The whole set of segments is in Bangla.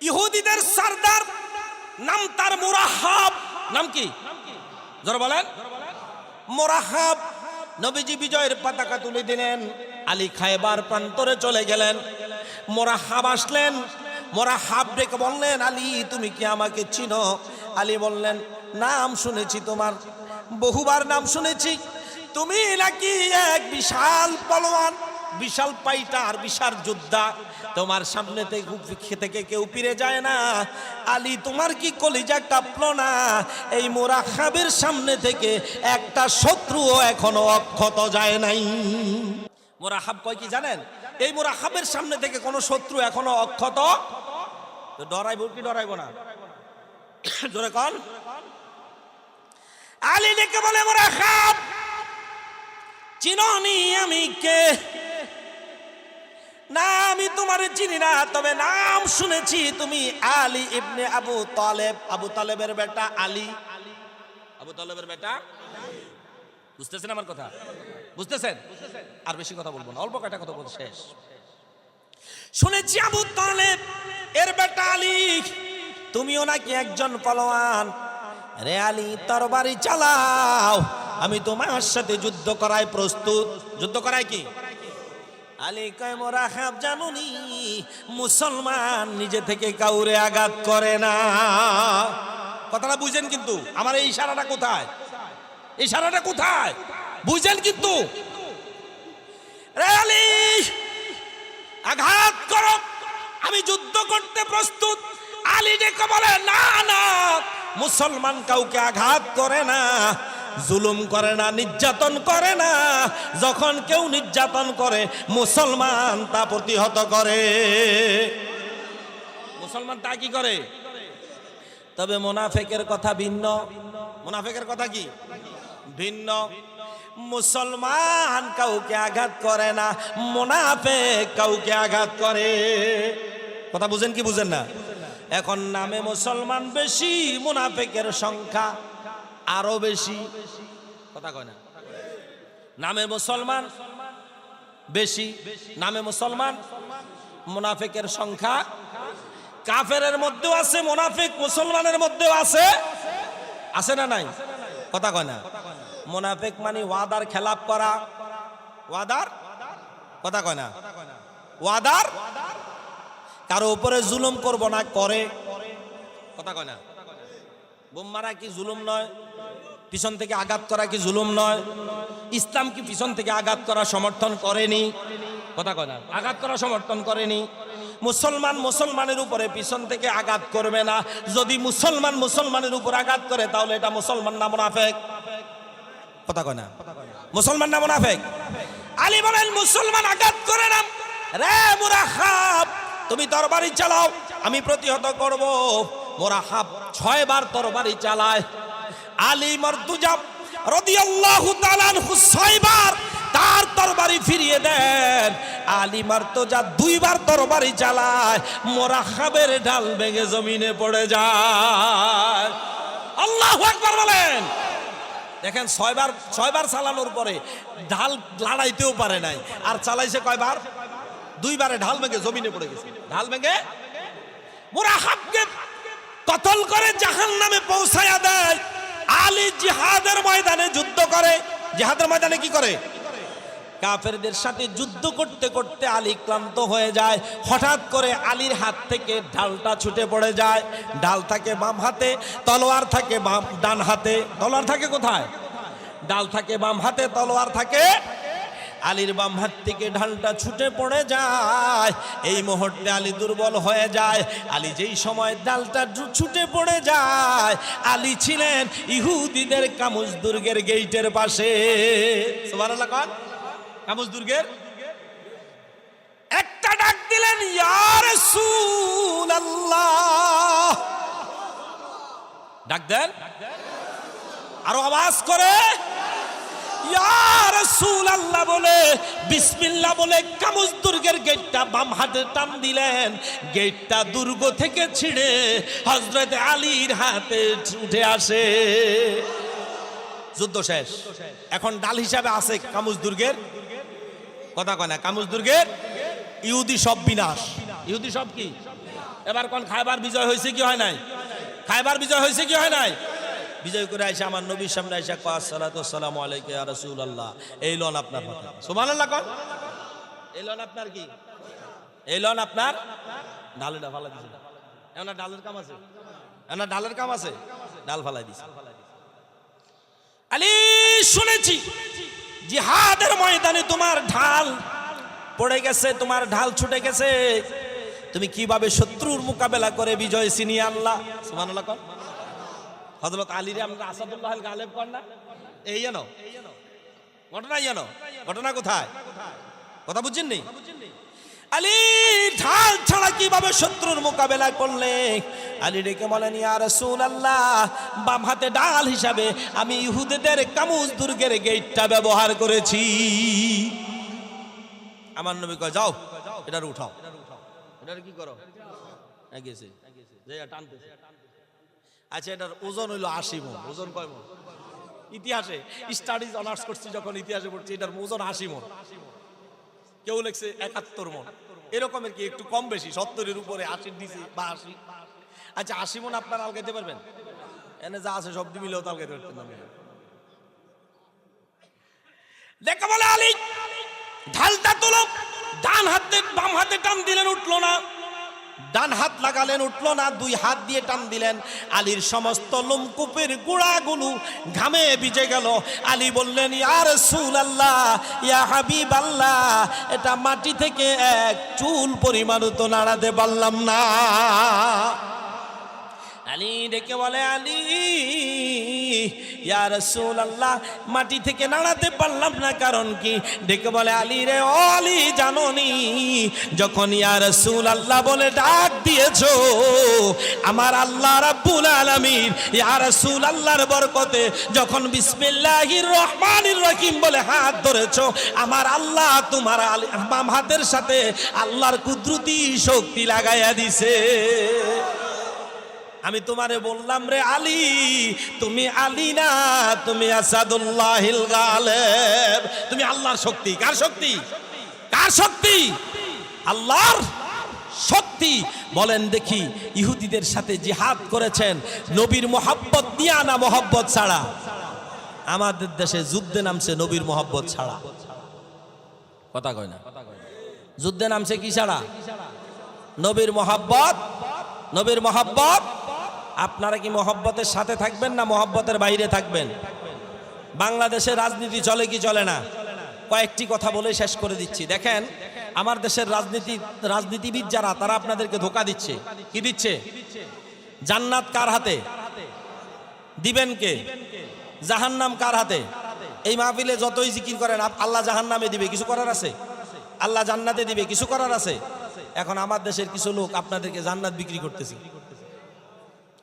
ইহুদিদের সরদার নাম তার মুরাহাব। নাম কি? জোরে বলেন। মুরাহাব নবীজি বিজয়ের পতাকা তুলে দিলেন, আলী খায়বার প্রান্তরে চলে গেলেন। মুরাহাব আসলেন, মুরাহাব ডেকে বললেন, আলী তুমি কি আমাকে চিনো? আলী বললেন, নাম শুনেছি তোমার, বহুবার নাম শুনেছি। তুমি নাকি এক বিশাল পলোয়ান, বিশাল পাইটার, বিশাল যোদ্ধা। তোমার সামনে থেকে কেউ ফিরে যায় না। আলী তোমার কি কলিজা কাঁপলো না? এই মুরাহাবের সামনে থেকে একটা শত্রুও এখনো অক্ষত যায় নাই। মুরাহাব কয় কি জানেন? এই মুরাহাবের সামনে থেকে কোনো শত্রু এখনো অক্ষত। ডরাইব কি ডরাইব না? জোরে কোন। আলী ডেকে বলে, মুরাহাব চিনোনি আমি কে? না আমি তোমারে চিনি না, তবে নাম শুনেছি তুমি আলী ইবনে আবু তালেব, আবু তালেবের বেটা আলী। আবু তালেবের বেটা, বুঝতেছেন আমার কথা? বুঝতেছেন? আর বেশি কথা বলবো না, অল্প কয়টা কথা বলতে শেষ। শুনেছি আবু তালেব এর বেটা আলী, তুমিও নাকি একজন পালোয়ান। রে আলী তরবারি চালাও, আমি তোমার সাথে যুদ্ধ করায় প্রস্তুত। যুদ্ধ করায় কি? আলী কয়, মুরাহাব জানুনি মুসলমান নিজে থেকে কাউরে আঘাত করে না। কথাটা বুঝেন কিন্তু, আমার এই ইশারাটা কোথায়? ইশারাটা কোথায় বুঝেন কিন্তু। রে আলী আঘাত করো, আমি যুদ্ধ করতে প্রস্তুত। আলী ডেকে বলে, না না, মুসলমান কাউকে আঘাত করে না, জুলুম করে না, নির্যাতন করে না। যখন কেউ নির্যাতন করে মুসলমান তা প্রতিহত করে। মুসলমান তা কি করে? তবে মুনাফিকের কথা ভিন্ন। মুনাফিকের কথা কি ভিন্ন। মুসলমান কাউকে আঘাত করে না, মুনাফিক কাউকে আঘাত করে। কথা বুঝেন কি বুঝেন না? এখন নামে মুসলমান বেশি, মুনাফিকের সংখ্যা আরো বেশি। কথা কয় না? নামে মুসলমান বেশি, নামে মুসলমান, মুনাফিকের সংখ্যা। কাফেরের মধ্যেও আছে মুনাফিক, মুসলমানের মধ্যেও আছে। আছে না নাই? কথা কয় না? মুনাফিক মানে ওয়াদার খেলাপ করা। ওয়াদার, কথা কয় না? ওয়াদার, কারো উপরে জুলুম করব না করে। কথা কয় না? বোম মারা কি জুলুম নয়? পিছন থেকে আঘাত করা কি জুলুম নয়? ইসলাম কি পিছন থেকে আঘাত করা সমর্থন করেনি? কথা কয় না? আঘাত করা সমর্থন করেনি। মুসলমান মুসলমানের উপরে পিছন থেকে আঘাত করবে না। যদি মুসলমান মুসলমানের উপর আঘাত করে তাহলে এটা মুসলমান না মুনাফিক? কথা কয় না? মুসলমান না মুনাফিক? আলী বলেন, মুসলমান আঘাত করে না। রে মুরাহাব তুমি তরবারি চালাও, আমি প্রতিহত করব। মুরাহাব 6 বার তরবারি চালায়। আলী মর্তুজা রাদিয়াল্লাহু তাআলা আনহু 6 বার তার তরবারি ফিরিয়ে দেন। আলী মর্তুজা 2 বার তরবারি চালায়, মুরাহাবের ঢাল ভেঙে জমিনে পড়ে যায়। আল্লাহু আকবার বলেন। দেখেন 6 বার চালানোর পরে ঢাল লড়াইতেও পারে নাই, আর চালাইছে কয়বার? 2 বারে ঢাল ভেঙে জমিনে পড়ে গেছে। ঢাল ভেঙে মুরাহাবকে কতল করে জাহান্নামে পৌঁছায়া দেয়। আলী জিহাদের ময়দানে যুদ্ধ করে। জিহাদের ময়দানে কি করে? কাফেরদের সাথে যুদ্ধ করতে করতে আলী ক্লান্ত হয়ে যায়। হঠাৎ করে আলীর হাত থেকে ঢালটা ছুটে পড়ে যায়। ঢাল থাকে বাম হাতে, তলোয়ার থাকে ডান হাতে। তলোয়ার থাকে কোথায়? ডাল থাকে বাম হাতে, তলোয়ার থাকে। আলীর বাম হাত থেকে ঢালটা ছুটে পড়ে যায়। এই মুহূর্তে আলী দুর্বল হয়ে যায়। আলী যেই সময় ঢালটা ছুটে পড়ে যায়, আলী ছিলেন ইহুদিদের কামুজ দুর্গের গেইটের পাশে। সুবহানাল্লাহ কোন? কামুজ দুর্গের একটা ডাক দিলেন, ইয়া রাসূলুল্লাহ। ডাক দেন, আরো আওয়াজ করে ইয়া রাসূলুল্লাহ বলে, বিসমিল্লাহ বলে কামুজ দুর্গের গেটটা বাম হাতে টান দিলেন। গেটটা দুর্গ থেকে ছিঁড়ে হযরত আলীর হাতে উঠে আসে। যুদ্ধ শেষ। এখন ডাল হিসাবে আছে কামুজ দুর্গের। কথা কয় না? কামুজ দুর্গের ইহুদি সব বিনাশ। ইহুদি সব কি? এবার কোন খায়বার বিজয় হয়েছে কি হয় নাই? খায়বার বিজয় হয়েছে কি হয় নাই? বিজয় করে আইসা আমার নবীর সামনে আইসা কয় আসসালাতু ওয়াসসালামু আলাইকা ইয়া রাসূলুল্লাহ, এই লন আপনার মাথা। সুবহানাল্লাহ কোন, এই লন আপনার কি? এই লন আপনার ডালটা ফালা দিছে। এখন ডালের কাম আছে, এখন ডালের কাম আছে, ডাল ফালাই দিছে। আলী শুনেছি জিহাদের ময়দানে তোমার ঢাল পড়ে গেছে, তোমার ঢাল ছুটে গেছে, তুমি কিভাবে শত্রুর মোকাবেলা করে বিজয় ছিনিয়ে আনলা। সুবহানাল্লাহ কোন। হযরত আলী রে আমরা আসাদুল্লাহ আল গালেব কোন না, এই জানো ঘটনা, জানো ঘটনা কোথায়? কথা বুঝছেন নি? আলী ঢাল ছাড়া কিভাবে শত্রুর মোকাবেলা করলে? আলী ডেকে বলেন ইয়া রাসূলুল্লাহ, বাম হাতে ডাল হিসাবে আমি ইহুদিদের কামুজ দুর্গের গেটটা ব্যবহার করেছি। আমার নবী কয় যাও এটার উঠাও। এটার কি করো? গেছে যে টানতেছে। আচ্ছা এটার ওজন হইলো 80 মণ। ওজন কয় মণ? ইতিহাসে স্টাডিজ অনার্স করছি যখন, ইতিহাসে পড়ছি এটার ওজন 80 মণ। কেউ লেখছে 71 মণ, এরকমের কি একটু কম বেশি, 70-এর উপরে, 80-র নিচে বা 80। আচ্ছা 80 মণ আপনারা আলগাইতে পারবেন? এনে যা আছে সব মিলেও তো আলগাইতে পারতেন না। দেখো বলে আলী ঢালটা তোলো, ডান হাতে বাম হাতে টান দিলেন, উঠলো না। ডান হাত লাগালেন, উঠলো না। দুই হাত দিয়ে টান দিলেন, আলীর সমস্ত লোমকূপের গোড়াগুলো ঘামে ভিজে গেল। আলী বললেন ইয়া রাসূলুল্লাহ, ইয়া হাবিবাল্লাহ, এটা মাটি থেকে এক চুল পরিমাণও তো নাড়াতে পারলাম না। আলী ডেকে বলে আলী ইয়া রাসূলুল্লাহ, মাটি থেকে নাড়াতে পারলাম না কারণ কি? ডেকে বলে আলী রে, ও আলী জানোনি যখন ইয়া রাসূলুল্লাহ বলে ডাক দিয়েছো, আমার আল্লাহ রাব্বুল আলামিন ইয়া রাসূলুল্লাহর বরকতে যখন বিসমিল্লাহির রহমানির রহিম বলে হাত ধরেছো, আমার আল্লাহ তোমার বাম হাতের সাথে আল্লাহর কুদরতি শক্তি লাগাইয়া দিছে। আমি তোমারে বললাম রে আলী, তুমি আলী না, তুমি আসাদুল্লাহিল গালেব, তুমি আল্লাহর শক্তি। কার শক্তি? কার শক্তি? আল্লাহর শক্তি। বলেন দেখি, ইহুদিদের সাথে জিহাদ করেছেন নবীর মোহাব্বত নিয়ে না মোহাব্বত ছাড়া? আমাদের দেশে যুদ্ধে নামছে নবীর মোহাব্বত ছাড়া। কথা কয় না? যুদ্ধে নামছে কি ছাড়া? নবীর মোহাব্বত। নবীর মোহাব্বত। আপনারা কি মোহাব্বতের সাথে থাকবেন না মোহাব্বতের বাইরে থাকবেন? বাংলাদেশের রাজনীতি চলে কি চলে না? কয়েকটি কথা বলে শেষ করে দিচ্ছি। দেখেন আমার দেশের রাজনীতিবিদ যারা, তারা আপনাদেরকে ধোঁকা দিচ্ছে। কি দিচ্ছে? জান্নাত কার হাতে? দিবেন কে? জাহান্নাম কার হাতে? এই মাহফিলে যতই জিকির করেন আল্লাহ জাহান্নামে দিবে, কিছু করার আছে? আল্লাহ জান্নাতে দিবে, কিছু করার আছে? এখন আমার দেশের কিছু লোক আপনাদেরকে জান্নাত বিক্রি করতেছে,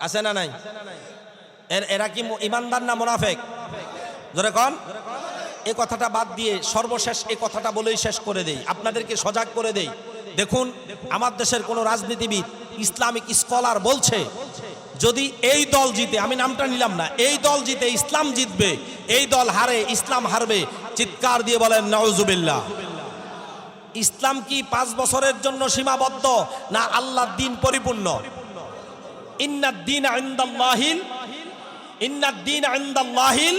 আছে না নাই? এরা কি ইমানদার না মুনাফিক? জোরে কোন। এই কথাটা বাদ দিয়ে সর্বশেষ এই কথাটা বলেই শেষ করে দেই, আপনাদেরকে সজাগ করে দেই। দেখুন আমার দেশের কোন রাজনীতিবিদ, ইসলামিক স্কলার বলছে যদি এই দল জিতে, আমি নামটা নিলাম না, এই দল জিতে ইসলাম জিতবে, এই দল হারে ইসলাম হারবে, চিৎকার দিয়ে বলেন নাউজুবিল্লাহ। ইসলাম কি 5 বছরের জন্য সীমাবদ্ধ না আল্লাহর দিন পরিপূর্ণ? ইন্নাদ দীন ইনদাল্লাহিল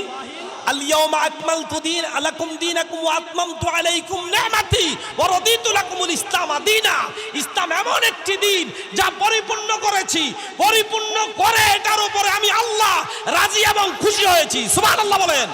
আল-ইয়াওমা আকমালতু লাকুম দীনাকুম ওয়া আতমামতু আলাইকুম নি'মাতি ওয়া রাদিতু লাকুমুল ইসলাম দীনা। ইসলাম এমন একটি দিন যা পরিপূর্ণ করেছি, পরিপূর্ণ করে এটার উপরে আমি আল্লাহ রাজি এবং খুশি হয়েছি। সুবহানাল্লাহ বলেন।